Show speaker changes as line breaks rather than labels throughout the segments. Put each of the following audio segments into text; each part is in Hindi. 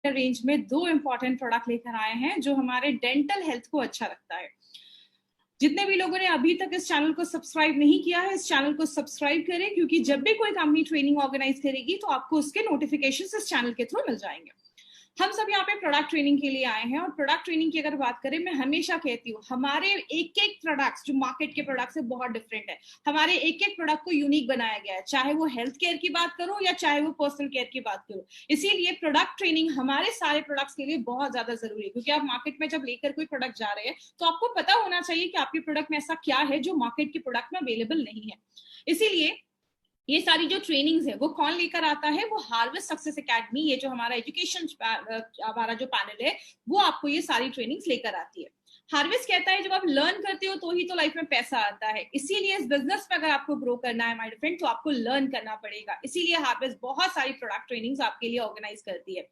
रेंज में दो इंपॉर्टेंट प्रोडक्ट लेकर आए हैं जो हमारे डेंटल हेल्थ को अच्छा रखता है। जितने भी लोगों ने अभी तक इस चैनल को सब्सक्राइब नहीं किया है, इस चैनल को सब्सक्राइब करें, क्योंकि जब भी कोई कंपनी ट्रेनिंग ऑर्गेनाइज करेगी तो आपको उसके नोटिफिकेशन इस चैनल के थ्रू मिल जाएंगे। हम सब यहाँ पे प्रोडक्ट ट्रेनिंग के लिए आए हैं और प्रोडक्ट ट्रेनिंग की अगर बात करें, मैं हमेशा कहती हूँ हमारे एक एक प्रोडक्ट्स जो मार्केट के प्रोडक्ट से बहुत डिफरेंट है। हमारे एक एक प्रोडक्ट को यूनिक बनाया गया है, चाहे वो हेल्थ केयर की बात करो या चाहे वो पर्सनल केयर की बात करो। इसीलिए प्रोडक्ट ट्रेनिंग हमारे सारे प्रोडक्ट्स के लिए बहुत ज्यादा जरूरी है, क्योंकि आप मार्केट में जब लेकर कोई प्रोडक्ट जा रहे हैं तो आपको पता होना चाहिए कि आपके प्रोडक्ट में ऐसा क्या है जो मार्केट के प्रोडक्ट में अवेलेबल नहीं है। इसीलिए ये सारी जो ट्रेनिंग्स है वो कौन लेकर आता है, वो हार्वेस्ट सक्सेस एकेडमी, ये जो हमारा एजुकेशन हमारा जो पैनल है वो आपको ये सारी ट्रेनिंग्स लेकर आती है। हार्वेस्ट कहता है जब आप लर्न करते हो तो ही तो लाइफ में पैसा आता है। इसीलिए इस बिजनेस में अगर आपको ग्रो करना है माय फ्रेंड, तो आपको लर्न करना पड़ेगा। इसीलिए हार्वेस्ट बहुत सारी प्रोडक्ट ट्रेनिंग्स आपके लिए ऑर्गेनाइज करती है।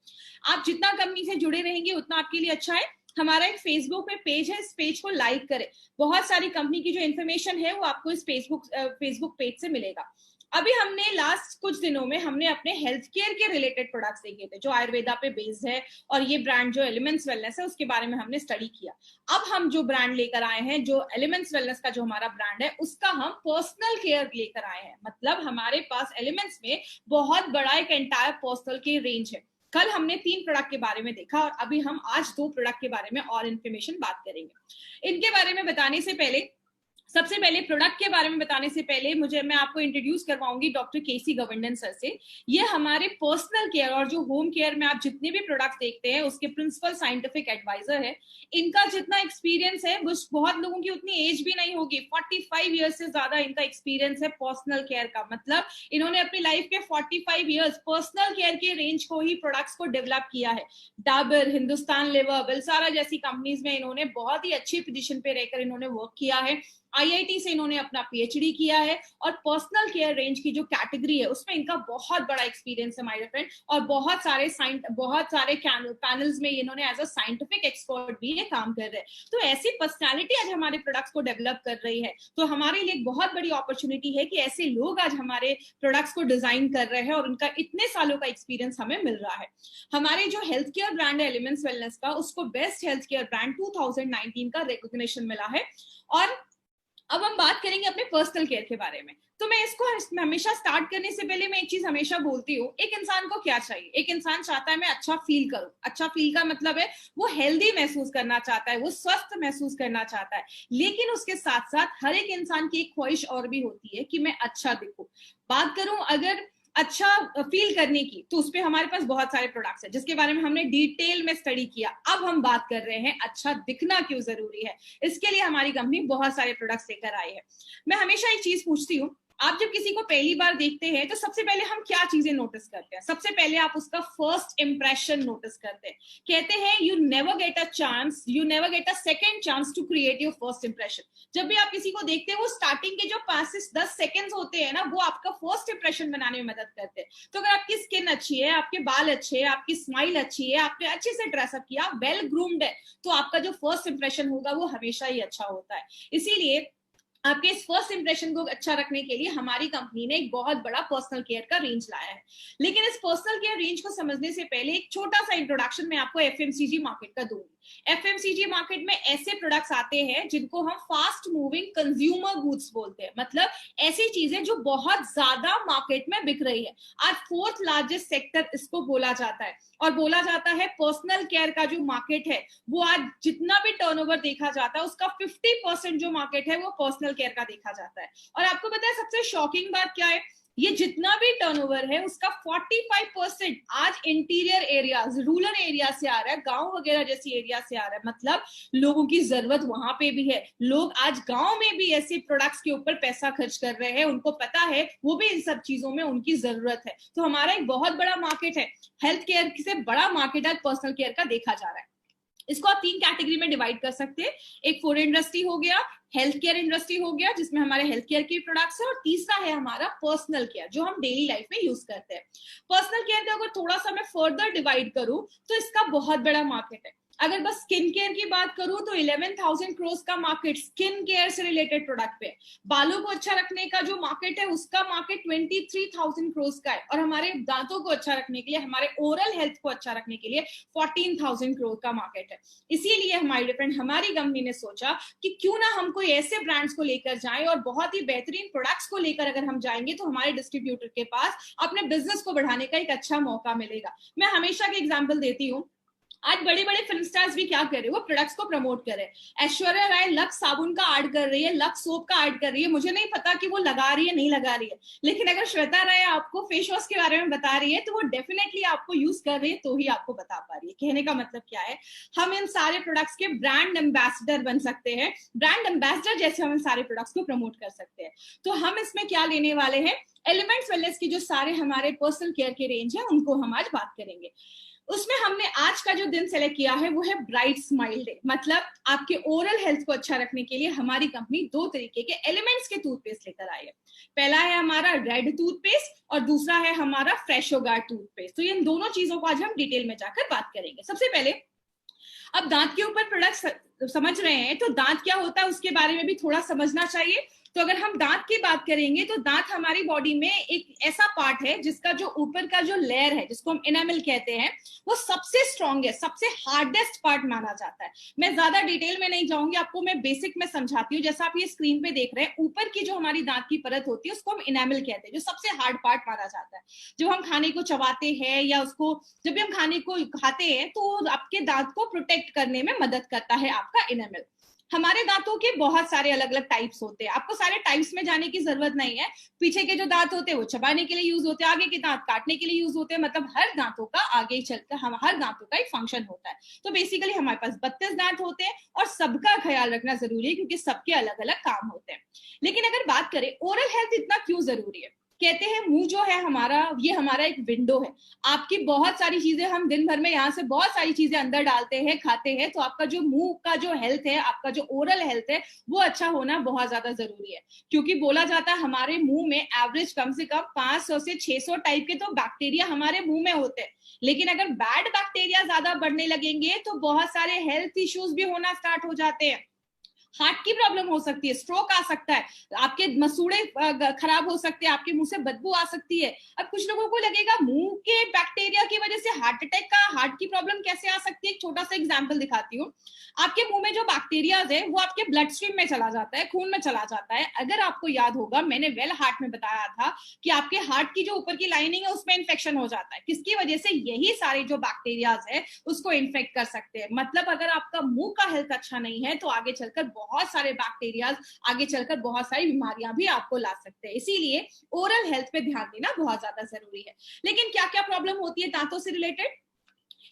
आप जितना कंपनी से जुड़े रहेंगे उतना आपके लिए अच्छा है। हमारा एक फेसबुक पे पेज है, इस पेज को लाइक करें। बहुत सारी कंपनी की जो इन्फॉर्मेशन है वो आपको इस फेसबुक पेज से मिलेगा। अभी हमने लास्ट कुछ दिनों में हमने अपने हेल्थ केयर के रिलेटेड प्रोडक्ट्स देखे थे जो आयुर्वेदा पे बेस्ड है, और ये ब्रांड जो एलिमेंट्स वेलनेस है उसके बारे में हमने स्टडी किया। अब हम जो ब्रांड लेकर आए हैं, जो एलिमेंट्स वेलनेस का जो हमारा ब्रांड है, उसका हम पर्सनल केयर लेकर आए हैं। मतलब हमारे पास एलिमेंट्स में बहुत बड़ा एक एंटायर पर्सनल केयर रेंज है। कल हमने 3 प्रोडक्ट के बारे में देखा और अभी हम आज 2 प्रोडक्ट के बारे में और इन्फॉर्मेशन बात करेंगे। इनके बारे में बताने से पहले, सबसे पहले प्रोडक्ट के बारे में बताने से पहले मैं आपको इंट्रोड्यूस करवाऊंगी डॉक्टर केसी गवर्नन सर से। ये हमारे पर्सनल केयर और जो होम केयर में आप जितने भी प्रोडक्ट्स देखते हैं उसके प्रिंसिपल साइंटिफिक एडवाइजर है। इनका जितना एक्सपीरियंस है, बहुत लोगों की उतनी एज भी नहीं होगी, 45 ईयर्स से ज्यादा इनका एक्सपीरियंस है पर्सनल केयर का। मतलब इन्होंने अपनी लाइफ के 45 ईयर्स पर्सनल केयर के रेंज को ही प्रोडक्ट्स को डेवलप किया है। डाबर, हिंदुस्तान लेवर, बिलसारा जैसी कंपनीज में इन्होंने बहुत ही अच्छी पोजीशन पे रहकर इन्होंने वर्क किया है। आईआईटी से इन्होंने अपना पीएचडी किया है और पर्सनल केयर रेंज की जो कैटेगरी है उसमें इनका बहुत बड़ा एक्सपीरियंस है माय फ्रेंड। और बहुत सारे पैनल्स में इन्होंने एज अ साइंटिफिक एक्सपर्ट भी ये काम कर रहे हैं। तो ऐसी पर्सनालिटी आज हमारे प्रोडक्ट्स को डेवलप कर रही है, तो हमारे लिए एक बहुत बड़ी अपॉर्चुनिटी है कि ऐसे लोग आज हमारे प्रोडक्ट्स को डिजाइन कर रहे हैं और उनका इतने सालों का एक्सपीरियंस हमें मिल रहा है। हमारे जो हेल्थ केयर ब्रांड है एलिमेंट्स वेलनेस का, उसको बेस्ट हेल्थ केयर ब्रांड 2019 का रिकॉग्निशन मिला है। और अब हम बात करेंगे अपने पर्सनल केयर के बारे में। तो मैं इसको हमेशा स्टार्ट करने से पहले मैं एक चीज हमेशा बोलती हूँ, एक इंसान को क्या चाहिए? एक इंसान चाहता है मैं अच्छा फील करूं। अच्छा फील का मतलब है वो हेल्दी महसूस करना चाहता है, वो स्वस्थ महसूस करना चाहता है। लेकिन उसके साथ साथ हर एक इंसान की एक ख्वाहिश और भी होती है कि मैं अच्छा दिखूं। बात करूं अगर अच्छा फील करने की, तो उसपे हमारे पास बहुत सारे प्रोडक्ट्स हैं जिसके बारे में हमने डिटेल में स्टडी किया। अब हम बात कर रहे हैं अच्छा दिखना क्यों जरूरी है। इसके लिए हमारी कंपनी बहुत सारे प्रोडक्ट्स लेकर आई है। मैं हमेशा एक चीज पूछती हूँ, आप जब किसी को पहली बार देखते हैं तो सबसे पहले हम क्या चीजें नोटिस करते हैं? सबसे पहले आप उसका फर्स्ट इंप्रेशन नोटिस करते हैं। कहते हैं you never get a second chance to create your first impression. जब भी आप किसी को देखते हैं, वो स्टार्टिंग के जो 5 से 10 सेकेंड्स होते हैं ना, वो आपका फर्स्ट इंप्रेशन बनाने में मदद करते हैं। तो अगर आपकी स्किन अच्छी है, आपके बाल अच्छे हैं, आपकी स्माइल अच्छी है, आपने अच्छे से ड्रेसअप किया, वेल ग्रूम्ड है, तो आपका जो फर्स्ट इंप्रेशन होगा वो हमेशा ही अच्छा होता है। इसीलिए आपके इस फर्स्ट इंप्रेशन को अच्छा रखने के लिए हमारी कंपनी ने एक बहुत बड़ा पर्सनल केयर का रेंज लाया है। लेकिन इस पर्सनल केयर रेंज को समझने से पहले एक छोटा सा इंट्रोडक्शन मैं आपको एफएमसीजी मार्केट का दूंगी। एफएमसीजी मार्केट में ऐसे प्रोडक्ट्स आते हैं जिनको हम फास्ट मूविंग कंज्यूमर गुड्स बोलते हैं। मतलब ऐसी चीजें जो बहुत ज्यादा मार्केट में बिक रही है। आज 4th लार्जेस्ट सेक्टर इसको बोला जाता है, और बोला जाता है पर्सनल केयर का जो मार्केट है वो आज जितना भी टर्नओवर देखा जाता है उसका 50% जो मार्केट है वो पर्सनल केयर का देखा जाता है। और आपको पता है सबसे शॉकिंग बात क्या है? ये जितना भी टर्नओवर है उसका 45% आज इंटीरियर एरियाज, रूरल एरिया से आ रहा है, गांव वगैरह जैसी एरिया से आ रहा है। मतलब लोगों की जरूरत वहां पे भी है। लोग आज गांव में भी ऐसे प्रोडक्ट्स के ऊपर पैसा खर्च कर रहे हैं, उनको पता है वो भी इन सब चीजों में उनकी जरूरत है। तो हमारा एक बहुत बड़ा मार्केट है, हेल्थ केयर से बड़ा मार्केट आज पर्सनल केयर का देखा जा रहा है। इसको आप 3 कैटेगरी में डिवाइड कर सकते हैं। एक फूड इंडस्ट्री हो गया, हेल्थ केयर इंडस्ट्री हो गया जिसमें हमारे हेल्थ केयर के प्रोडक्ट्स है, और तीसरा है हमारा पर्सनल केयर जो हम डेली लाइफ में यूज करते हैं। पर्सनल केयर का अगर थोड़ा सा मैं फर्दर डिवाइड करूं तो इसका बहुत बड़ा मार्केट है। अगर बस स्किन केयर की बात करूं तो 11,000 करोड़ का मार्केट स्किन केयर से रिलेटेड प्रोडक्ट पे, बालों को अच्छा रखने का जो मार्केट है उसका मार्केट 23,000 करोड़ का है, और हमारे दांतों को अच्छा रखने के लिए, हमारे ओरल हेल्थ को अच्छा रखने के लिए 14,000 करोड़ का मार्केट है। इसीलिए हमारी फ्रेंड, हमारी कंपनी ने सोचा कि क्यों ना हम कोई ऐसे ब्रांड्स को लेकर जाएं और बहुत ही बेहतरीन प्रोडक्ट्स को लेकर अगर हम जाएंगे तो हमारे डिस्ट्रीब्यूटर के पास अपने बिजनेस को बढ़ाने का एक अच्छा मौका मिलेगा। मैं हमेशा की एग्जाम्पल देती हूँ, आज बड़े बड़े फिल्म स्टार्स भी क्या कर रहे हैं, वो प्रोडक्ट्स को प्रमोट कर रहे हैं। ऐश्वर्या राय लक्स साबुन का ऐड कर रही है, लक्स सोप का ऐड कर रही है, मुझे नहीं पता कि वो लगा रही है नहीं लगा रही है, लेकिन अगर श्वेता राय आपको फेस वॉश के बारे में बता रही है तो वो डेफिनेटली आपको यूज कर रही है तो ही आपको बता पा रही है। कहने का मतलब क्या है, हम इन सारे प्रोडक्ट्स के ब्रांड एम्बेसडर बन सकते हैं, ब्रांड एम्बेसडर जैसे हम इन सारे प्रोडक्ट्स को प्रमोट कर सकते हैं। तो हम इसमें क्या लेने वाले हैं, एलिमेंट्स वेलनेस की जो सारे हमारे पर्सनल केयर के रेंज है उनको हम आज बात करेंगे। उसमें हमने आज का जो दिन सेलेक्ट किया है वो है ब्राइट स्माइल डे, मतलब आपके ओरल हेल्थ को अच्छा रखने के लिए हमारी कंपनी दो तरीके के एलिमेंट्स के टूथपेस्ट लेकर आई है। पहला है हमारा रेड टूथपेस्ट और दूसरा है हमारा फ्रेशो गार्ड टूथपेस्ट। तो इन दोनों चीजों को आज हम डिटेल में जाकर बात करेंगे। सबसे पहले, अब दांत के ऊपर प्रोडक्ट समझ रहे हैं तो दांत क्या होता है उसके बारे में भी थोड़ा समझना चाहिए। तो अगर हम दांत की बात करेंगे तो दांत हमारी बॉडी में एक ऐसा पार्ट है जिसका जो ऊपर का जो लेयर है जिसको हम एनामल कहते हैं वो सबसे स्ट्रॉन्गेस्ट, सबसे हार्डेस्ट पार्ट माना जाता है। मैं ज्यादा डिटेल में नहीं जाऊंगी, आपको मैं बेसिक में समझाती हूँ। जैसा आप ये स्क्रीन पे देख रहे हैं, ऊपर की जो हमारी दांत की परत होती है उसको हम एनामल कहते हैं, जो सबसे हार्ड पार्ट माना जाता है। जब हम खाने को चबाते हैं या उसको जब भी हम खाने को खाते हैं तो आपके दांत को प्रोटेक्ट करने में मदद करता है आपका एनामल। हमारे दांतों के बहुत सारे अलग अलग टाइप्स होते हैं, आपको सारे टाइप्स में जाने की जरूरत नहीं है। पीछे के जो दांत होते हैं वो चबाने के लिए यूज होते हैं, आगे के दांत काटने के लिए यूज होते हैं, मतलब हर दांतों का आगे चलकर हम हर दांतों का एक फंक्शन होता है। तो बेसिकली हमारे पास 32 दांत होते हैं और सबका ख्याल रखना जरूरी है क्योंकि सबके अलग अलग काम होते हैं। लेकिन अगर बात करें ओरल हेल्थ इतना क्यों जरूरी है, कहते हैं मुंह जो है हमारा, ये हमारा एक विंडो है। आपकी बहुत सारी चीजें हम दिन भर में यहाँ से बहुत सारी चीजें अंदर डालते हैं, खाते हैं, तो आपका जो मुंह का जो हेल्थ है, आपका जो ओरल हेल्थ है वो अच्छा होना बहुत ज्यादा जरूरी है। क्योंकि बोला जाता है हमारे मुंह में एवरेज कम से कम 500 से 600 टाइप के तो बैक्टीरिया हमारे मुंह में होते हैं। लेकिन अगर बैड बैक्टीरिया ज्यादा बढ़ने लगेंगे तो बहुत सारे हेल्थ इश्यूज भी होना स्टार्ट हो जाते हैं। हार्ट की प्रॉब्लम हो सकती है, स्ट्रोक आ सकता है, आपके मसूड़े खराब हो सकते हैं, आपके मुंह से बदबू आ सकती है। अब कुछ लोगों को लगेगा मुंह के बैक्टीरिया की वजह से हार्ट अटैक का, हार्ट की प्रॉब्लम कैसे आ सकती है। एक छोटा सा एग्जांपल दिखाती हूँ। आपके मुंह में जो बैक्टीरिया है वो आपके ब्लड स्ट्रीम में चला जाता है, खून में चला जाता है। अगर आपको याद होगा, मैंने वेल हार्ट में बताया था कि आपके हार्ट की जो ऊपर की लाइनिंग है उसमें इन्फेक्शन हो जाता है, किसकी वजह से, यही सारे जो बैक्टीरियाज है उसको इन्फेक्ट कर सकते हैं। मतलब अगर आपका मुंह का हेल्थ अच्छा नहीं है तो आगे चलकर बहुत सारे बैक्टीरियाज, आगे चलकर बहुत सारी बीमारियां भी आपको ला सकते हैं। इसीलिए ओरल हेल्थ पे ध्यान देना बहुत ज्यादा जरूरी है। लेकिन क्या क्या प्रॉब्लम होती है दांतों से रिलेटेड,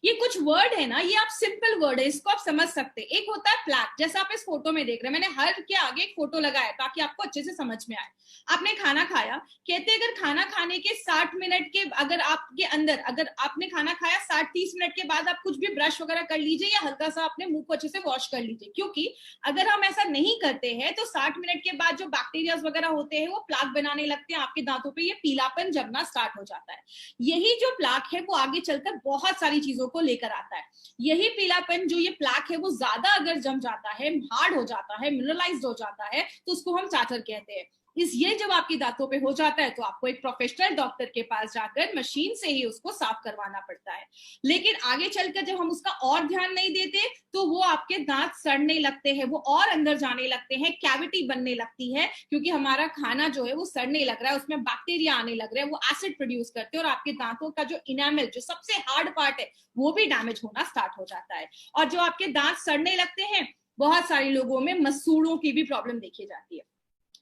ये कुछ वर्ड है ना, ये आप सिंपल वर्ड है, इसको आप समझ सकते हैं। एक होता है प्लैक, जैसा आप इस फोटो में देख रहे हैं, मैंने हर के आगे एक फोटो लगाया ताकि आपको अच्छे से समझ में आए। आपने खाना खाया, कहते हैं अगर खाना खाने के 60 मिनट के अगर आपके अंदर, अगर आपने खाना खाया 60-30 मिनट के बाद आप कुछ भी ब्रश वगैरह कर लीजिए या हल्का सा अपने मुंह को अच्छे से वॉश कर लीजिए, क्योंकि अगर हम ऐसा नहीं करते हैं तो 60 मिनट के बाद जो बैक्टीरिया वगैरह होते हैं वो प्लाक बनाने लगते हैं आपके दांतों पे, ये पीलापन जमना स्टार्ट हो जाता है। यही जो प्लाक है वो आगे चलकर बहुत सारी चीजों को लेकर आता है। यही पीलापन जो ये प्लाक है वो ज्यादा अगर जम जाता है, हार्ड हो जाता है, मिनरलाइज्ड हो जाता है, तो उसको हम चाटर कहते हैं। ये जब आपके दांतों पे हो जाता है तो आपको एक प्रोफेशनल डॉक्टर के पास जाकर मशीन से ही उसको साफ करवाना पड़ता है। लेकिन आगे चलकर जब हम उसका और ध्यान नहीं देते तो वो आपके दांत सड़ने लगते हैं, वो और अंदर जाने लगते हैं, कैविटी बनने लगती है, क्योंकि हमारा खाना जो है वो सड़ने लग रहा है, उसमें बैक्टीरिया आने लग रहे हैं, वो एसिड प्रोड्यूस करते हैं और आपके दांतों का जो इनामल, जो सबसे हार्ड पार्ट है, वो भी डैमेज होना स्टार्ट हो जाता है। और जो आपके दांत सड़ने लगते हैं, बहुत सारे लोगों में मसूड़ों की भी प्रॉब्लम देखी जाती है।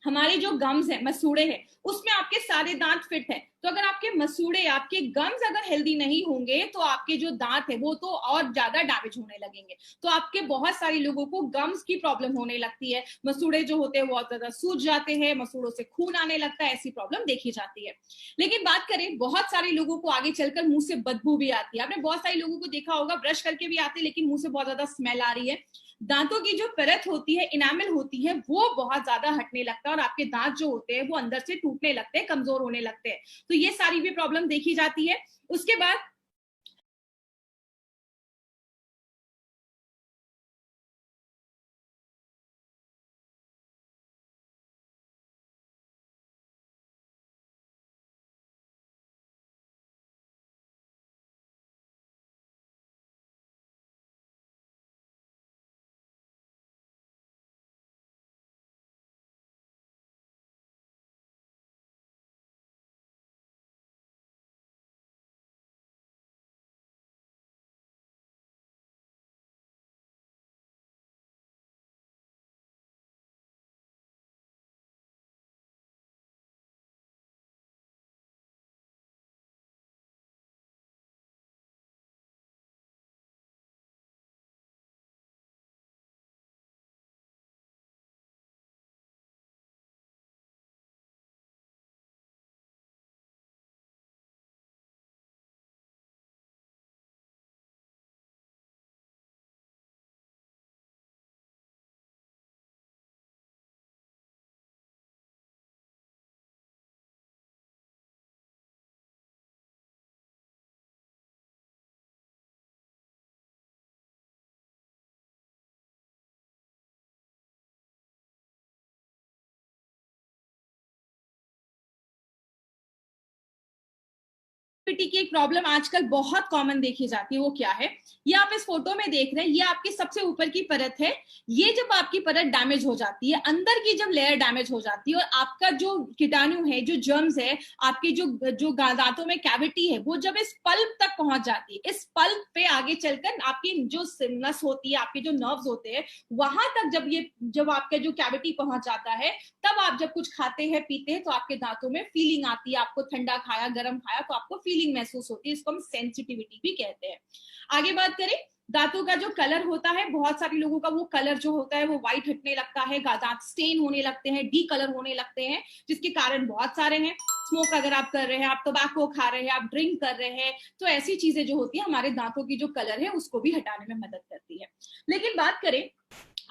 हमारे जो गम्स है, मसूड़े हैं, उसमें आपके सारे दांत फिट है, तो अगर आपके मसूड़े, आपके गम्स अगर हेल्दी नहीं होंगे तो आपके जो दांत है वो तो और ज्यादा डैमेज होने लगेंगे। तो आपके बहुत सारे लोगों को गम्स की प्रॉब्लम होने लगती है, मसूड़े जो होते हैं वो बहुत ज्यादा सूज जाते हैं, मसूड़ों से खून आने लगता है, ऐसी प्रॉब्लम देखी जाती है। लेकिन बात करें, बहुत सारे लोगों को आगे चलकर मुंह से बदबू भी आती है। आपने बहुत सारे लोगों को देखा होगा ब्रश करके भी आते लेकिन मुंह से बहुत ज्यादा स्मेल आ रही है। दांतों की जो परत होती है, इनामल होती है, वो बहुत ज्यादा हटने लगता है और आपके दांत जो होते हैं वो अंदर से टूटने लगते हैं, कमजोर होने लगते हैं। तो ये सारी भी प्रॉब्लम देखी जाती है। उसके बाद की एक प्रॉब्लम आजकल बहुत कॉमन देखी जाती है, वो क्या है, ये आप इस फोटो में देख रहे हैं, ये आपकी सबसे ऊपर की परत है। ये जब आपकी परत डैमेज हो जाती है, अंदर की जब लेयर डैमेज हो जाती है और आपका जो कीटाणु है, जो जर्म्स है, आपके जो दांतों में कैविटी है, वो जब इस पल्प तक पहुंच जाती है, इस पल्प पे आगे चलकर आपकी जो नस होती है, आपके जो नर्व्स होते हैं, वहां तक जब आपका जो कैविटी पहुंच जाता है, तब आप जब कुछ खाते हैं पीते हैं तो आपके दांतों में फीलिंग आती है। आपको ठंडा खाया, गर्म खाया तो आपको फीलिंग महसूस होती है, इसको हम सेंसिटिविटी भी कहते हैं। आगे बात करें, दांतों का जो कलर होता है, बहुत सारे लोगों का वो कलर जो होता है वो व्हाइट हटने लगता है, दांत स्टेन होने लगते हैं, डी कलर होने लगते हैं, जिसके कारण बहुत सारे हैं। स्मोक अगर आप कर रहे हैं, आप टोबैको खा रहे हैं, आप ड्रिंक कर रहे हैं, तो ऐसी चीजें जो होती है हमारे दांतों की जो कलर है उसको भी हटाने में मदद करती है। लेकिन बात करें,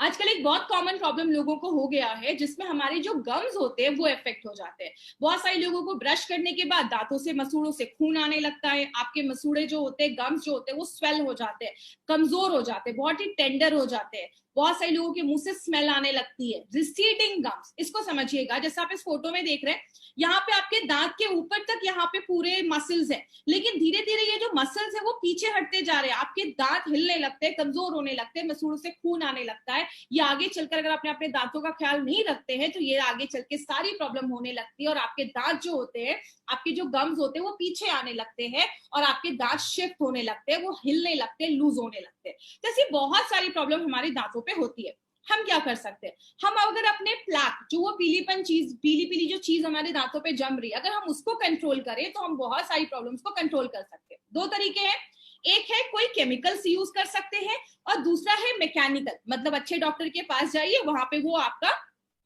आजकल एक बहुत कॉमन प्रॉब्लम लोगों को हो गया है, जिसमें हमारे जो गम्स होते हैं वो इफेक्ट हो जाते हैं। बहुत सारे लोगों को ब्रश करने के बाद दांतों से, मसूड़ों से खून आने लगता है, आपके मसूड़े जो होते हैं, गम्स जो होते हैं, वो स्वेल हो जाते हैं, कमजोर हो जाते हैं, बहुत ही टेंडर हो जाते हैं। बहुत सारे लोगों के मुंह से स्मेल आने लगती है, रिसीडिंग गम्स। इसको समझिएगा, जैसे आप इस फोटो में देख रहे हैं, यहाँ पे आपके दांत के ऊपर तक यहाँ पे पूरे मसल्स है, लेकिन धीरे धीरे ये जो मसल्स है वो पीछे हटते जा रहे हैं, आपके दांत हिलने लगते हैं, कमजोर होने लगते हैं, मसूड़ों से खून आने लगता है। ये आगे चलकर अगर आपने अपने दांतों का ख्याल नहीं रखते हैं तो ये आगे चल के सारी प्रॉब्लम होने लगती है, और आपके दांत जो होते हैं, आपके जो गम्स होते हैं वो पीछे आने लगते हैं, और आपके दांत शिफ्ट होने लगते हैं, वो हिलने लगते हैं, लूज होने लगते हैं। तो ऐसी बहुत सारी प्रॉब्लम हमारे दांतों पे होती है। हम क्या कर सकते हैं, हम अगर अपने प्लैक, जो वो पीलीपन चीज, पीली पीली जो चीज हमारे दांतों पे जम रही है, अगर हम उसको कंट्रोल करें तो हम बहुत सारी प्रॉब्लम्स को कंट्रोल कर सकते हैं। दो तरीके हैं, एक है कोई केमिकल्स यूज कर सकते हैं, और दूसरा है मैकेनिकल, मतलब अच्छे डॉक्टर के पास जाइए, वहां पे वो आपका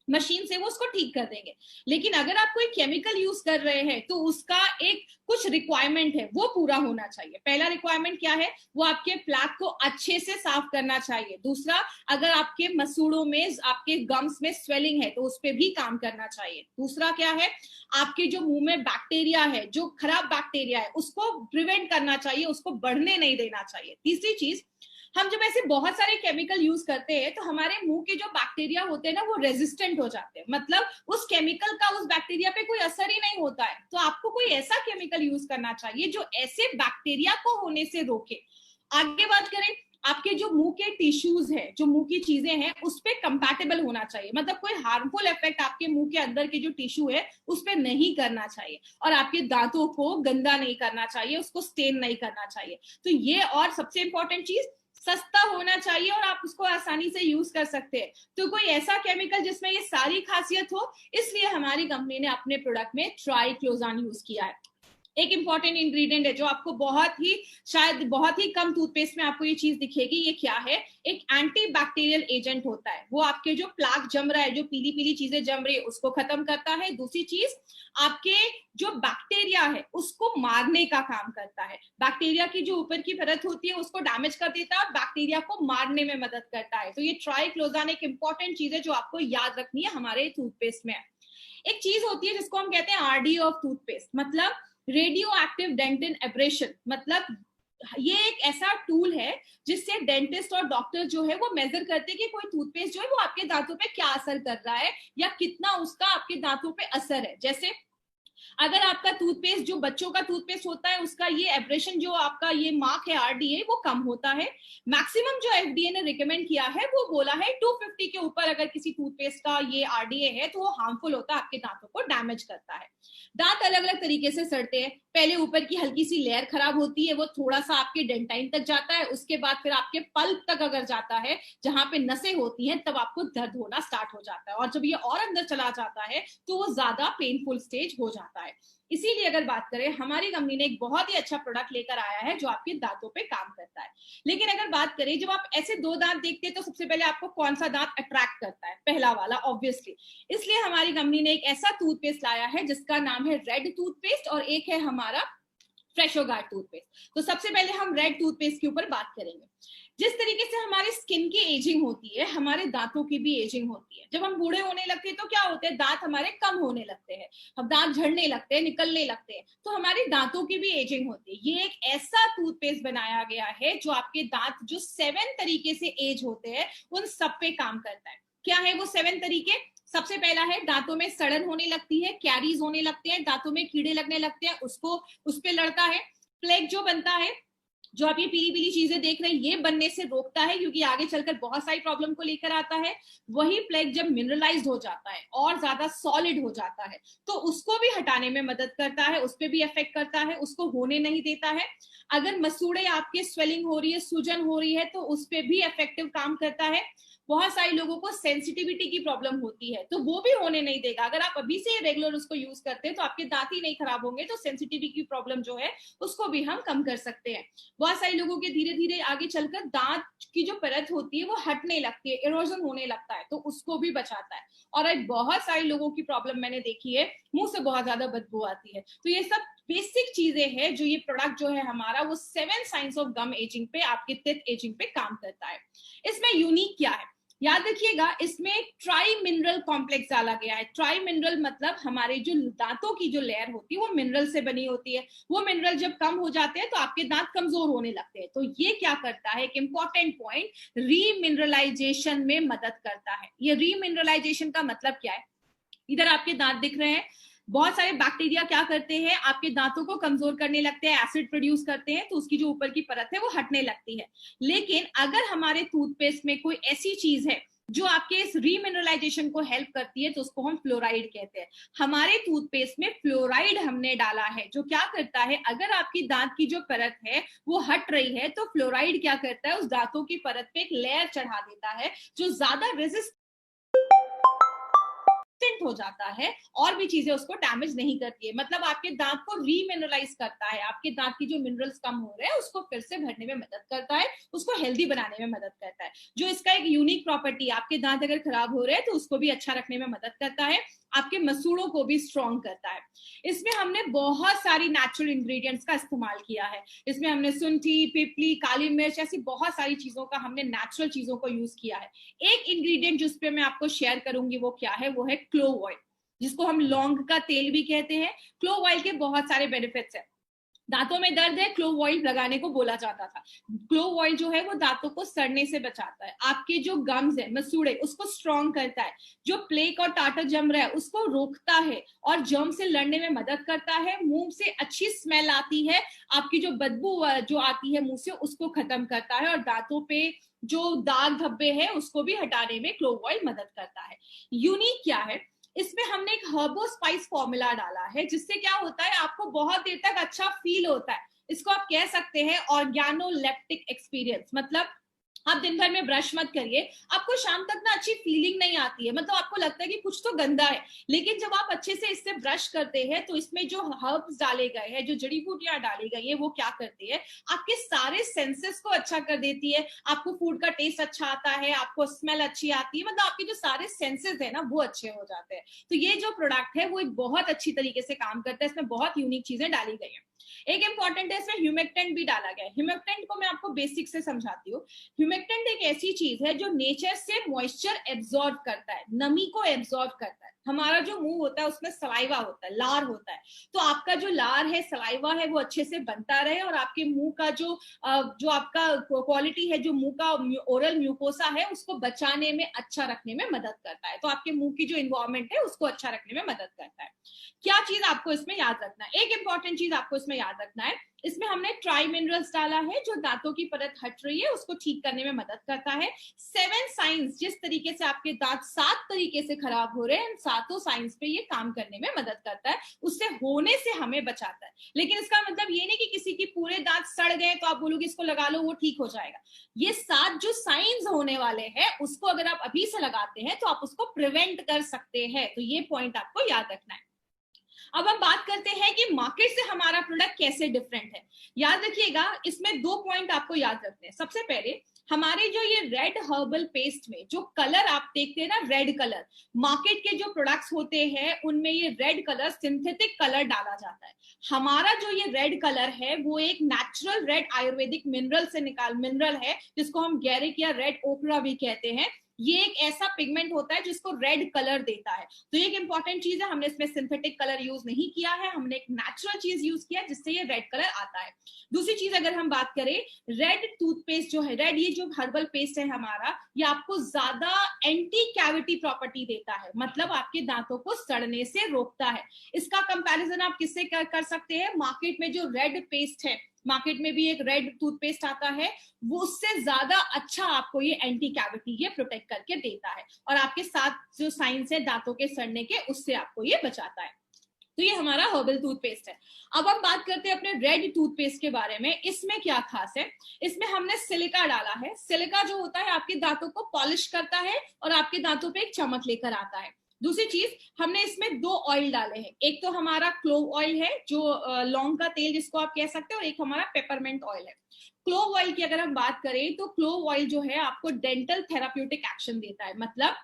मशीन से वो उसको ठीक कर देंगे। लेकिन अगर आप कोई केमिकल यूज कर रहे हैं तो उसका एक कुछ रिक्वायरमेंट है, वो पूरा होना चाहिए। पहला रिक्वायरमेंट क्या है, वो आपके प्लैक को अच्छे से साफ करना चाहिए। दूसरा, अगर आपके मसूड़ों में, आपके गम्स में स्वेलिंग है तो उस पर भी काम करना चाहिए। दूसरा क्या है, आपके जो मुंह में बैक्टीरिया है, जो खराब बैक्टीरिया है, उसको प्रिवेंट करना चाहिए, उसको बढ़ने नहीं देना चाहिए। तीसरी चीज, हम जब ऐसे बहुत सारे केमिकल यूज करते हैं तो हमारे मुंह के जो बैक्टीरिया होते हैं ना, वो रेजिस्टेंट हो जाते हैं, मतलब उस केमिकल का उस बैक्टीरिया पे कोई असर ही नहीं होता है। तो आपको कोई ऐसा केमिकल यूज करना चाहिए जो ऐसे बैक्टीरिया को होने से रोके। आगे बात करें, आपके जो मुंह के टिश्यूज है, जो मुंह की चीजें हैं, उस पर कंपैटिबल होना चाहिए, मतलब कोई हार्मफुल इफेक्ट आपके मुंह के अंदर के जो टिश्यू है उस पर नहीं करना चाहिए, और आपके दांतों को गंदा नहीं करना चाहिए, उसको स्टेन नहीं करना चाहिए। तो ये, और सबसे इंपॉर्टेंट चीज, सस्ता होना चाहिए और आप उसको आसानी से यूज कर सकते हैं। तो कोई ऐसा केमिकल जिसमें ये सारी खासियत हो, इसलिए हमारी कंपनी ने अपने प्रोडक्ट में ट्राइक्लोजान यूज किया है। एक इंपॉर्टेंट इंग्रेडिएंट है जो आपको शायद बहुत ही कम टूथपेस्ट में आपको ये चीज दिखेगी। ये क्या है, एक एंटी बैक्टीरियल एजेंट होता है, वो आपके जो प्लाक जम रहा है, जो पीली पीली चीजें जम रही है, उसको खत्म करता है। दूसरी चीज, आपके जो बैक्टीरिया है उसको मारने का काम करता है। बैक्टीरिया की जो ऊपर की परत होती है उसको डैमेज कर देता है और बैक्टीरिया को मारने में मदद करता है। तो ये ट्राइक्लोजान एक इंपॉर्टेंट चीज है जो आपको याद रखनी है हमारे टूथपेस्ट में। एक चीज होती है जिसको हम कहते हैं आरडी ऑफ टूथपेस्ट, मतलब रेडियो एक्टिव डेंटिन एब्रेशन। मतलब ये एक ऐसा टूल है जिससे डेंटिस्ट और डॉक्टर जो है वो मेजर करते हैं कि कोई टूथपेस्ट जो है वो आपके दांतों पे क्या असर कर रहा है, या कितना उसका आपके दांतों पे असर है। जैसे अगर आपका टूथपेस्ट, जो बच्चों का टूथपेस्ट होता है, उसका ये एब्रेशन, जो आपका ये मार्क है आरडीए, वो कम होता है। मैक्सिमम जो एफडीए ने रिकमेंड किया है वो बोला है 250 के ऊपर अगर किसी टूथपेस्ट का ये आरडीए है तो वो हार्मफुल होता है, आपके दांतों को डैमेज करता है। दांत अलग अलग तरीके से सड़ते हैं। पहले ऊपर की हल्की सी लेयर खराब होती है, वो थोड़ा सा आपके डेंटाइन तक जाता है, उसके बाद फिर आपके पल्प तक अगर जाता है, जहां पे नसें होती हैं, तब आपको दर्द होना स्टार्ट हो जाता है, और जब ये और अंदर चला जाता है तो वो ज्यादा पेनफुल स्टेज हो जाता है। इसीलिए अगर बात करें, हमारी कंपनी ने एक बहुत ही अच्छा प्रोडक्ट लेकर आया है जो आपके दांतों पे काम करता है। लेकिन अगर बात करें, जब आप ऐसे दो दांत देखते हैं तो सबसे पहले आपको कौन सा दांत अट्रैक्ट करता है, पहला वाला ऑब्वियसली। इसलिए हमारी कंपनी ने एक ऐसा टूथपेस्ट लाया है जिसका नाम है रेड टूथपेस्ट, और एक है हमारा फ्रेशो गार्ड टूथपेस्ट। तो सबसे पहले हम रेड टूथपेस्ट के ऊपर बात करेंगे। जिस तरीके से हमारे स्किन की एजिंग होती है, हमारे दांतों की भी एजिंग होती है। जब हम बूढ़े होने लगते हैं तो क्या होते हैं, दांत हमारे कम होने लगते हैं, हम दांत झड़ने लगते हैं, निकलने लगते हैं, तो हमारे दांतों की भी एजिंग होती है। ये एक ऐसा टूथपेस्ट बनाया गया है जो आपके दांत जो 7 तरीके से एज होते हैं उन सब पे काम करता है। क्या है वो 7 तरीके? सबसे पहला है दांतों में सड़न होने लगती है, कैरीज होने लगते हैं, दांतों में कीड़े लगने लगते हैं, उस पे लड़ता है। प्लेग जो बनता है, जो आप ये पीली पीली चीजें देख रहे हैं, ये बनने से रोकता है क्योंकि आगे चलकर बहुत सारी प्रॉब्लम को लेकर आता है। वही प्लेग जब मिनरलाइज्ड हो जाता है और ज्यादा सॉलिड हो जाता है तो उसको भी हटाने में मदद करता है, उस पर भी इफेक्ट करता है, उसको होने नहीं देता है। अगर मसूड़े आपके स्वेलिंग हो रही है, सूजन हो रही है, तो उस पर भी इफेक्टिव काम करता है। बहुत सारे लोगों को सेंसिटिविटी की प्रॉब्लम होती है तो वो भी होने नहीं देगा। अगर आप अभी से रेगुलर उसको यूज करते हैं तो आपके दांत ही नहीं खराब होंगे, तो सेंसिटिविटी की प्रॉब्लम जो है उसको भी हम कम कर सकते हैं। बहुत सारे लोगों के धीरे धीरे आगे चलकर दांत की जो परत होती है वो हटने लगती है, इरोजन होने लगता है, तो उसको भी बचाता है। और बहुत सारे लोगों की प्रॉब्लम मैंने देखी है, मुंह से बहुत ज्यादा बदबू आती है। तो ये सब बेसिक चीजें हैं जो ये प्रोडक्ट जो है हमारा, वो 7 साइंस ऑफ गम एजिंग पे, आपके टीथ एजिंग पे काम करता है। इसमें यूनिक क्या है, याद रखिएगा, इसमें ट्राई मिनरल कॉम्प्लेक्स डाला गया है। ट्राई मिनरल मतलब हमारे जो दांतों की जो लेयर होती है वो मिनरल से बनी होती है। वो मिनरल जब कम हो जाते हैं तो आपके दांत कमजोर होने लगते हैं। तो ये क्या करता है, एक इंपॉर्टेंट पॉइंट, रीमिनरलाइजेशन में मदद करता है। ये रीमिनरलाइजेशन का मतलब क्या है, इधर आपके दांत दिख रहे हैं, बहुत सारे बैक्टीरिया क्या करते हैं, आपके दांतों को कमजोर करने लगते हैं, एसिड प्रोड्यूस करते हैं, तो उसकी जो ऊपर की परत है वो हटने लगती है। लेकिन अगर हमारे टूथपेस्ट में कोई ऐसी चीज है जो आपके इस रीमिनरलाइजेशन को हेल्प करती है तो उसको हम फ्लोराइड कहते हैं। हमारे टूथपेस्ट में फ्लोराइड हमने डाला है, जो क्या करता है, अगर आपकी दांत की जो परत है वो हट रही है तो फ्लोराइड क्या करता है, उस दांतों की परत पे एक लेयर चढ़ा देता है जो ज्यादा रेजिस्टेंट हो जाता है और भी चीजें उसको डैमेज नहीं करती है। मतलब आपके दांत को रीमिनरलाइज करता है, आपके दांत की जो मिनरल्स कम हो रहे हैं उसको फिर से भरने में मदद करता है, उसको हेल्दी बनाने में मदद करता है। जो इसका एक यूनिक प्रॉपर्टी, आपके दांत अगर खराब हो रहे हैं तो उसको भी अच्छा रखने में मदद करता है, आपके मसूड़ों को भी स्ट्रॉन्ग करता है। इसमें हमने बहुत सारी नेचुरल इंग्रेडिएंट्स का इस्तेमाल किया है। इसमें हमने सुंठी, पिपली, काली मिर्च, ऐसी बहुत सारी चीजों का हमने नेचुरल चीजों को यूज किया है। एक इंग्रेडिएंट जिस पे मैं आपको शेयर करूंगी वो क्या है, वो है क्लोव ऑयल, जिसको हम लौंग का तेल भी कहते हैं। क्लोव ऑयल के बहुत सारे बेनिफिट्स हैं। दांतों में दर्द है, क्लोव ऑयल लगाने को बोला जाता था। क्लोव ऑयल जो है वो दांतों को सड़ने से बचाता है, आपके जो गम्स है, मसूड़े, उसको स्ट्रॉन्ग करता है, जो प्लेक और टाटर जम रहा है उसको रोकता है और जर्म से लड़ने में मदद करता है। मुंह से अच्छी स्मेल आती है, आपकी जो बदबू जो आती है मुंह से उसको खत्म करता है, और दांतों पे जो दाग धब्बे हैं उसको भी हटाने में क्लोव ऑयल मदद करता है। यूनिक क्या है, इसमें हमने एक हर्बो स्पाइस फॉर्मूला डाला है, जिससे क्या होता है, आपको बहुत देर तक अच्छा फील होता है। इसको आप कह सकते हैं ऑर्गेनोलेप्टिक एक्सपीरियंस। मतलब आप दिन भर में ब्रश मत करिए, आपको शाम तक ना अच्छी फीलिंग नहीं आती है, मतलब आपको लगता है कि कुछ तो गंदा है। लेकिन जब आप अच्छे से इससे ब्रश करते हैं तो इसमें जो हर्ब्स डाले गए हैं, जो जड़ी बूटियां डाली गई है, वो क्या करती है, आपके सारे सेंसेस को अच्छा कर देती है। आपको फूड का टेस्ट अच्छा आता है, आपको स्मेल अच्छी आती है, मतलब आपके जो सारे सेंसेस है ना वो अच्छे हो जाते हैं। तो ये जो प्रोडक्ट है वो एक बहुत अच्छी तरीके से काम करता है। इसमें बहुत यूनिक चीजें डाली गई है। एक इंपॉर्टेंट है, इसमें ह्यूमेक्टेंट भी डाला गया है। ह्यूमेक्टेंट को मैं आपको बेसिक से समझाती हूँ। ह्यूमेक्टेंट एक ऐसी चीज है जो नेचर से मॉइस्चर एब्जॉर्ब करता है, नमी को एब्जॉर्ब करता है। हमारा जो मुंह होता है उसमें सलाइवा होता है, लार होता है, तो आपका जो लार है, सलाइवा है, वो अच्छे से बनता रहे और आपके मुंह का जो आपका क्वालिटी है, जो मुंह का ओरल म्यूकोसा है, उसको बचाने में, अच्छा रखने में मदद करता है। तो आपके मुंह की जो इन्वायरमेंट है उसको अच्छा रखने में मदद करता है। क्या चीज आपको इसमें याद रखना है, एक इंपॉर्टेंट चीज आपको इसमें याद रखना है, इसमें हमने ट्राई मिनरल्स डाला है जो दांतों की परत हट रही है उसको ठीक करने में मदद करता है। 7 साइंस, जिस तरीके से आपके दांत 7 तरीके से खराब हो रहे हैं, सातों साइंस पे ये काम करने में मदद करता है, उससे होने से हमें बचाता है। लेकिन इसका मतलब ये नहीं कि किसी की पूरे दांत सड़ गए तो आप बोलोगे इसको लगा लो वो ठीक हो जाएगा। ये 7 जो साइंस होने वाले हैं उसको अगर आप अभी से लगाते हैं तो आप उसको प्रिवेंट कर सकते हैं। तो ये पॉइंट आपको याद रखना है। अब हम बात करते हैं कि मार्केट से हमारा प्रोडक्ट कैसे डिफरेंट है। याद रखिएगा, इसमें 2 पॉइंट आपको याद रखने हैं। सबसे पहले, हमारे जो ये रेड हर्बल पेस्ट में जो कलर आप देखते हैं ना, रेड कलर, मार्केट के जो प्रोडक्ट्स होते हैं उनमें ये रेड कलर, सिंथेटिक कलर डाला जाता है। हमारा जो ये रेड कलर है वो एक नेचुरल रेड आयुर्वेदिक मिनरल से मिनरल है, जिसको हम गैरिक या रेड ओकरा भी कहते हैं। ये एक ऐसा पिगमेंट होता है जिसको रेड कलर देता है। तो ये एक इंपॉर्टेंट चीज है, हमने इसमें सिंथेटिक कलर यूज नहीं किया है, हमने एक नेचुरल चीज यूज किया है जिससे ये रेड कलर आता है। दूसरी चीज अगर हम बात करें, रेड टूथपेस्ट जो है, रेड ये जो हर्बल पेस्ट है हमारा, ये आपको ज्यादा एंटी कैविटी प्रॉपर्टी देता है, मतलब आपके दांतों को सड़ने से रोकता है। इसका कंपैरिजन आप किससे कर सकते हैं, मार्केट में जो रेड पेस्ट है, मार्केट में भी एक रेड टूथपेस्ट आता है, वो उससे ज्यादा अच्छा आपको ये एंटी कैविटी ये प्रोटेक्ट करके देता है, और आपके साथ जो साइंस है दांतों के सड़ने के, उससे आपको ये बचाता है। तो ये हमारा हर्बल टूथपेस्ट है। अब हम बात करते हैं अपने रेड टूथपेस्ट के बारे में। इसमें क्या खास है, इसमें हमने सिलिका डाला है। सिलिका जो होता है आपके दांतों को पॉलिश करता है और आपके दांतों पे एक चमक लेकर आता है। दूसरी चीज, हमने इसमें 2 ऑयल डाले हैं, एक तो हमारा क्लोव ऑयल है जो लौंग का तेल जिसको आप कह सकते हैं, और एक हमारा पेपरमेंट ऑयल है। क्लोव ऑयल की अगर हम बात करें तो क्लोव ऑयल जो है आपको डेंटल थेराप्यूटिक एक्शन देता है। मतलब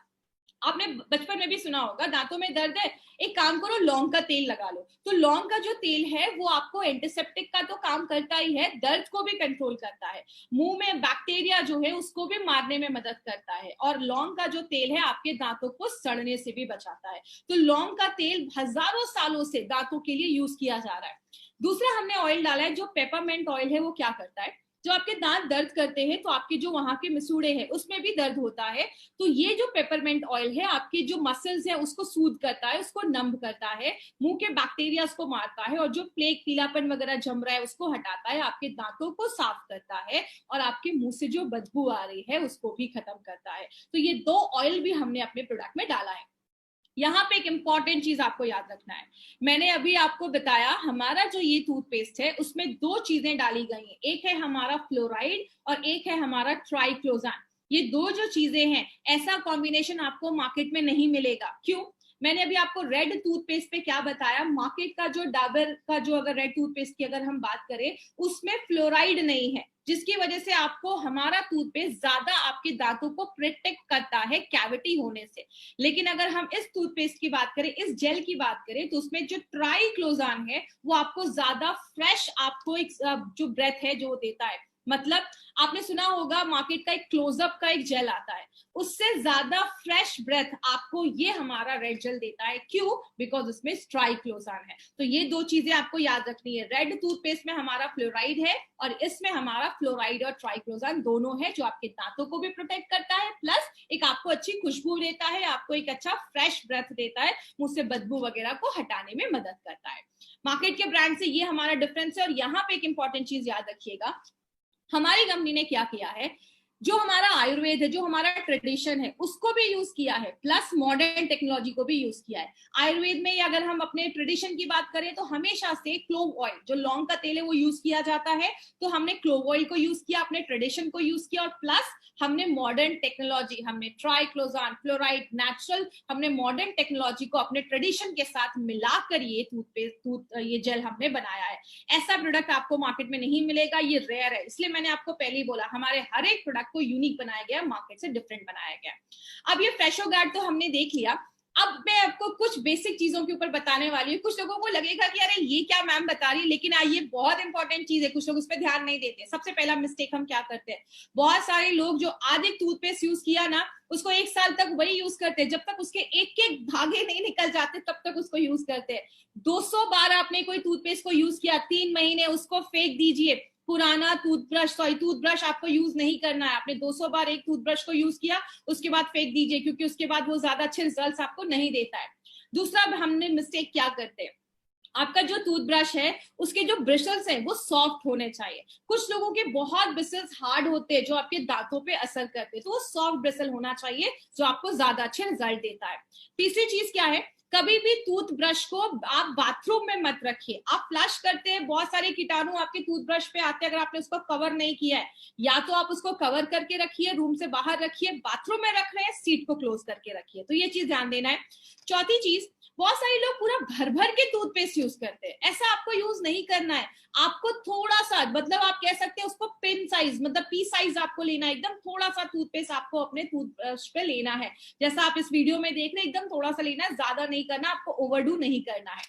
आपने बचपन में भी सुना होगा, दांतों में दर्द है, एक काम करो लौंग का तेल लगा लो। तो लौंग का जो तेल है वो आपको एंटीसेप्टिक का तो काम करता ही है, दर्द को भी कंट्रोल करता है, मुंह में बैक्टीरिया जो है उसको भी मारने में मदद करता है, और लौंग का जो तेल है आपके दांतों को सड़ने से भी बचाता है। तो लौंग का तेल हजारों सालों से दांतों के लिए यूज किया जा रहा है। दूसरा हमने ऑयल डाला है जो पेपरमेंट ऑयल है। वो क्या करता है, जो आपके दांत दर्द करते हैं तो आपके जो वहां के मिसूड़े हैं उसमें भी दर्द होता है, तो ये जो पेपरमेंट ऑयल है आपके जो मसल्स है उसको सूद करता है, उसको नंब करता है, मुंह के बैक्टीरिया को मारता है, और जो प्लेग पीलापन वगैरह जम रहा है उसको हटाता है, आपके दांतों को साफ करता है, और आपके मुंह से जो बदबू आ रही है उसको भी खत्म करता है। तो ये 2 ऑयल भी हमने अपने प्रोडक्ट में डाला है। यहाँ पे एक इंपॉर्टेंट चीज आपको याद रखना है, मैंने अभी आपको बताया हमारा जो ये टूथपेस्ट है उसमें 2 चीजें डाली गई हैं, एक है हमारा फ्लोराइड और एक है हमारा ट्राइक्लोजान। ये 2 जो चीजें हैं, ऐसा कॉम्बिनेशन आपको मार्केट में नहीं मिलेगा। क्यों, मैंने अभी आपको रेड टूथपेस्ट पे क्या बताया, मार्केट का जो डाबर का जो अगर रेड टूथपेस्ट की अगर हम बात करें उसमें फ्लोराइड नहीं है, जिसकी वजह से आपको हमारा टूथपेस्ट ज्यादा आपके दांतों को प्रोटेक्ट करता है कैविटी होने से। लेकिन अगर हम इस टूथपेस्ट की बात करें, इस जेल की बात करें, तो उसमें जो ट्राइक्लोजान है वो आपको ज्यादा फ्रेश, आपको एक जो ब्रेथ है जो देता है। मतलब आपने सुना होगा मार्केट का एक क्लोजअप का एक जेल आता है, उससे ज्यादा फ्रेश ब्रेथ आपको ये हमारा रेड जेल देता है। क्यों, बिकॉज उसमें ट्राइक्लोजान है। तो ये 2 चीजें आपको याद रखनी है, रेड टूथपेस्ट में हमारा फ्लोराइड है और इसमें हमारा फ्लोराइड और ट्राइक्लोजान दोनों है, जो आपके दांतों को भी प्रोटेक्ट करता है, प्लस एक आपको अच्छी खुशबू देता है, आपको एक अच्छा फ्रेश ब्रेथ देता है, मुंह से बदबू वगैरह को हटाने में मदद करता है। मार्केट के ब्रांड से ये हमारा डिफरेंस है। और यहाँ पे एक इंपॉर्टेंट चीज याद रखिएगा, हमारी कंपनी ने क्या किया है, जो हमारा आयुर्वेद है, जो हमारा ट्रेडिशन है, उसको भी यूज किया है, प्लस मॉडर्न टेक्नोलॉजी को भी यूज किया है। आयुर्वेद में अगर हम अपने ट्रेडिशन की बात करें तो हमेशा से क्लोव ऑयल, जो लौंग का तेल है, वो यूज किया जाता है। तो हमने क्लोव ऑयल को यूज किया, अपने ट्रेडिशन को यूज किया, और प्लस हमने मॉडर्न टेक्नोलॉजी, हमने ट्राइक्लोजान, फ्लोराइड, नेचुरल, हमने मॉडर्न टेक्नोलॉजी को अपने ट्रेडिशन के साथ मिलाकर ये टूथपेस्ट, ये जेल हमने बनाया है। ऐसा प्रोडक्ट आपको मार्केट में नहीं मिलेगा, ये रेयर है। इसलिए मैंने आपको पहले ही बोला, हमारे हर एक प्रोडक्ट को यूनिक बनाया गया, मार्केट से डिफरेंट बनाया गया। अब ये फ्रेशो गार्ड तो हमने देख लिया, अब मैं आपको कुछ बेसिक चीजों के ऊपर बताने वाली हूँ। कुछ लोगों को लगेगा कि अरे ये क्या मैम बता रही है, लेकिन ये बहुत इंपॉर्टेंट चीज है, कुछ लोग उस पर ध्यान नहीं देते। सबसे पहला मिस्टेक हम क्या करते हैं, बहुत सारे लोग जो आधे टूथपेस्ट यूज किया ना, उसको 1 साल तक वही यूज करते हैं, जब तक उसके एक एक धागे नहीं निकल जाते तब तक उसको यूज करते हैं। 200 बार आपने कोई टूथपेस्ट को यूज किया, 3 महीने उसको फेंक दीजिए। पुराना टूथब्रश आपको यूज नहीं करना है। आपने 200 बार एक टूथब्रश को यूज किया, उसके बाद फेंक दीजिए, क्योंकि उसके बाद वो ज्यादा अच्छे रिजल्ट्स आपको नहीं देता है। दूसरा हमने मिस्टेक क्या करते हैं, आपका जो टूथब्रश है उसके जो ब्रिसल्स हैं वो सॉफ्ट होने चाहिए। कुछ लोगों के बहुत ब्रिसल्स हार्ड होते हैं जो आपके दांतों पे असर करते हैं, तो वो सॉफ्ट ब्रिसल होना चाहिए जो आपको ज्यादा अच्छे रिजल्ट देता है। तीसरी चीज क्या है, कभी भी टूथब्रश को आप बाथरूम में मत रखिए। आप फ्लश करते हैं, बहुत सारे कीटाणु आपके टूथब्रश पे आते हैं, अगर आपने उसको कवर नहीं किया है, या तो आप उसको कवर करके रखिए, रूम से बाहर रखिए, बाथरूम में रख रहे हैं सीट को क्लोज करके रखिए। तो ये चीज ध्यान देना है। चौथी चीज, बहुत सारे लोग पूरा भर भर के टूथपेस्ट यूज करते हैं, ऐसा आपको यूज नहीं करना है। आपको थोड़ा सा, मतलब आप कह सकते हैं उसको पिन साइज, मतलब पी साइज आपको लेना है, एकदम थोड़ा सा टूथपेस्ट आपको अपने टूथब्रश पे लेना है, जैसा आप इस वीडियो में देख रहे हैं, एकदम थोड़ा सा लेना है, ज्यादा नहीं करना, आपको ओवरडू नहीं करना है।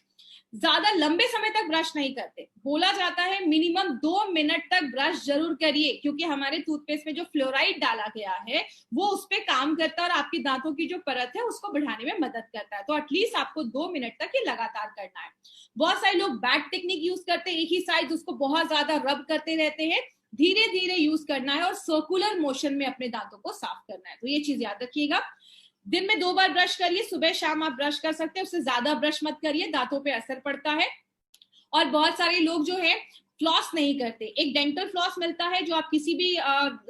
ज्यादा लंबे समय तक ब्रश नहीं करते। बोला जाता है मिनिमम 2 मिनट तक ब्रश जरूर करिए, क्योंकि हमारे टूथपेस्ट में जो फ्लोराइड डाला गया है वो उस पर काम करता है और आपकी दांतों की जो परत है उसको बढ़ाने में मदद करता है। तो एटलीस्ट आपको 2 मिनट तक ये लगातार करना है। बहुत सारे लोग बैट टेक्निक यूज करते हैं, एक ही साइड उसको बहुत ज्यादा रब करते रहते हैं। धीरे धीरे यूज करना है और सर्कुलर मोशन में अपने दांतों को साफ करना है। तो ये चीज याद रखिएगा। दिन में 2 बार ब्रश करिए, सुबह शाम आप ब्रश कर सकते हैं, उससे ज्यादा ब्रश मत करिए, दांतों पे असर पड़ता है। और बहुत सारे लोग जो है फ्लॉस नहीं करते। एक डेंटल फ्लॉस मिलता है जो आप किसी भी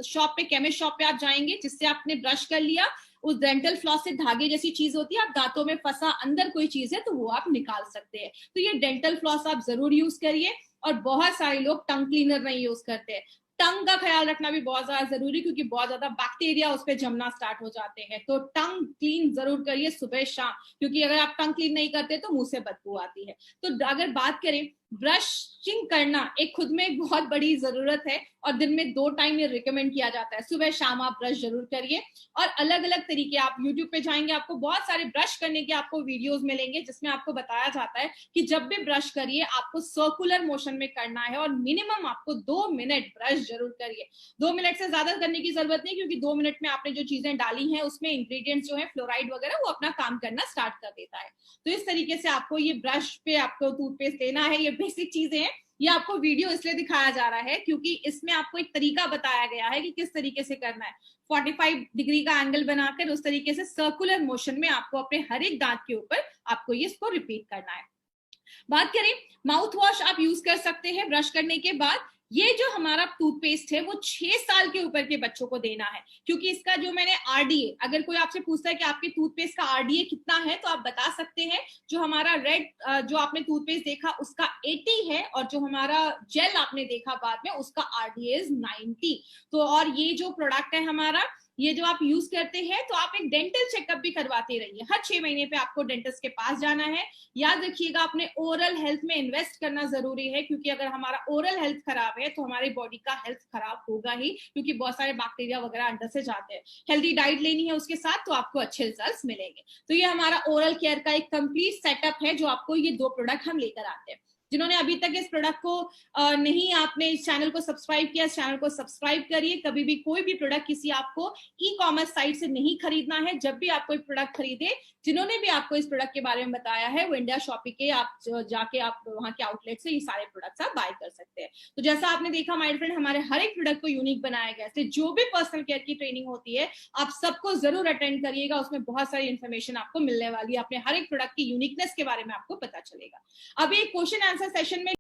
शॉप पे, केमिस्ट शॉप पे आप जाएंगे, जिससे आपने ब्रश कर लिया, उस डेंटल फ्लॉस से धागे जैसी चीज होती है, आप दांतों में फंसा अंदर कोई चीज है तो वो आप निकाल सकते हैं। तो ये डेंटल फ्लॉस आप जरूर यूज करिए। और बहुत सारे लोग टंग क्लीनर नहीं यूज करते। टंग का ख्याल रखना भी बहुत ज्यादा जरूरी, क्योंकि बहुत ज्यादा बैक्टीरिया उस पर जमना स्टार्ट हो जाते हैं। तो टंग क्लीन जरूर करिए सुबह शाम, क्योंकि अगर आप टंग क्लीन नहीं करते तो मुंह से बदबू आती है। तो अगर बात करें, ब्रशिंग करना एक खुद में एक बहुत बड़ी जरूरत है और दिन में 2 टाइम ये रिकमेंड किया जाता है। सुबह शाम आप ब्रश जरूर करिए। और अलग अलग तरीके, आप यूट्यूब पे जाएंगे आपको बहुत सारे ब्रश करने के आपको वीडियोस मिलेंगे, जिसमें आपको बताया जाता है कि जब भी ब्रश करिए आपको सर्कुलर मोशन में करना है और मिनिमम आपको 2 मिनट ब्रश जरूर करिए। 2 मिनट से ज्यादा करने की जरूरत नहीं, क्योंकि 2 मिनट में आपने जो चीजें डाली हैं उसमें इंग्रेडिएंट्स जो है फ्लोराइड वगैरह वो अपना काम करना स्टार्ट कर देता है। तो इस तरीके से आपको ये ब्रश पे आपको टूथपेस्ट देना है। ये बेसिक चीजें हैं। ये आपको वीडियो इसलिए दिखाया जा रहा है क्योंकि इसमें आपको एक तरीका बताया गया है कि किस तरीके से करना है। 45 डिग्री का एंगल बनाकर उस तरीके से सर्कुलर मोशन में आपको अपने हर एक दांत के ऊपर आपको ये इसको रिपीट करना है। बात करें, माउथ वॉश आप यूज कर सकते हैं ब्रश करने के बाद। ये जो हमारा टूथपेस्ट है वो 6 साल के ऊपर के बच्चों को देना है, क्योंकि इसका जो मैंने आरडीए, अगर कोई आपसे पूछता है कि आपके टूथपेस्ट का आरडीए कितना है तो आप बता सकते हैं। जो हमारा रेड जो आपने टूथपेस्ट देखा उसका 80 है, और जो हमारा जेल आपने देखा बाद में उसका आरडीए इज 90। तो और ये जो प्रोडक्ट है हमारा, ये जो आप यूज करते हैं, तो आप एक डेंटल चेकअप भी करवाते रहिए। हर 6 महीने पे आपको डेंटिस्ट के पास जाना है। याद रखिएगा, अपने ओरल हेल्थ में इन्वेस्ट करना जरूरी है, क्योंकि अगर हमारा ओरल हेल्थ खराब है तो हमारी बॉडी का हेल्थ खराब होगा ही, क्योंकि बहुत सारे बैक्टीरिया वगैरह अंदर से जाते हैं। हेल्दी डाइट लेनी है उसके साथ, तो आपको अच्छे रिजल्ट्स मिलेंगे। तो ये हमारा ओरल केयर का एक कंप्लीट सेटअप है, जो आपको ये 2 प्रोडक्ट हम लेकर आते हैं। जिन्होंने अभी तक इस प्रोडक्ट को नहीं, आपने इस चैनल को सब्सक्राइब किया, इस चैनल को सब्सक्राइब करिए। कभी भी कोई भी प्रोडक्ट किसी आपको ई कॉमर्स साइट से नहीं खरीदना है। जब भी आप कोई प्रोडक्ट खरीदे, जिन्होंने भी आपको इस प्रोडक्ट के बारे में बताया है, वो इंडिया शॉपिंग के आप जाके आप वहां के आउटलेट से ये सारे प्रोडक्ट्स आप बाय कर सकते हैं। तो जैसा आपने देखा माय फ्रेंड, हमारे हर एक प्रोडक्ट को यूनिक बनाया गया है। जो भी पर्सनल केयर की ट्रेनिंग होती है आप सबको जरूर अटेंड करिएगा, उसमें बहुत सारी इन्फॉर्मेशन आपको मिलने वाली है। अपने हर एक प्रोडक्ट की यूनिकनेस के बारे में आपको पता चलेगा। अभी एक क्वेश्चन आंसर सेशन में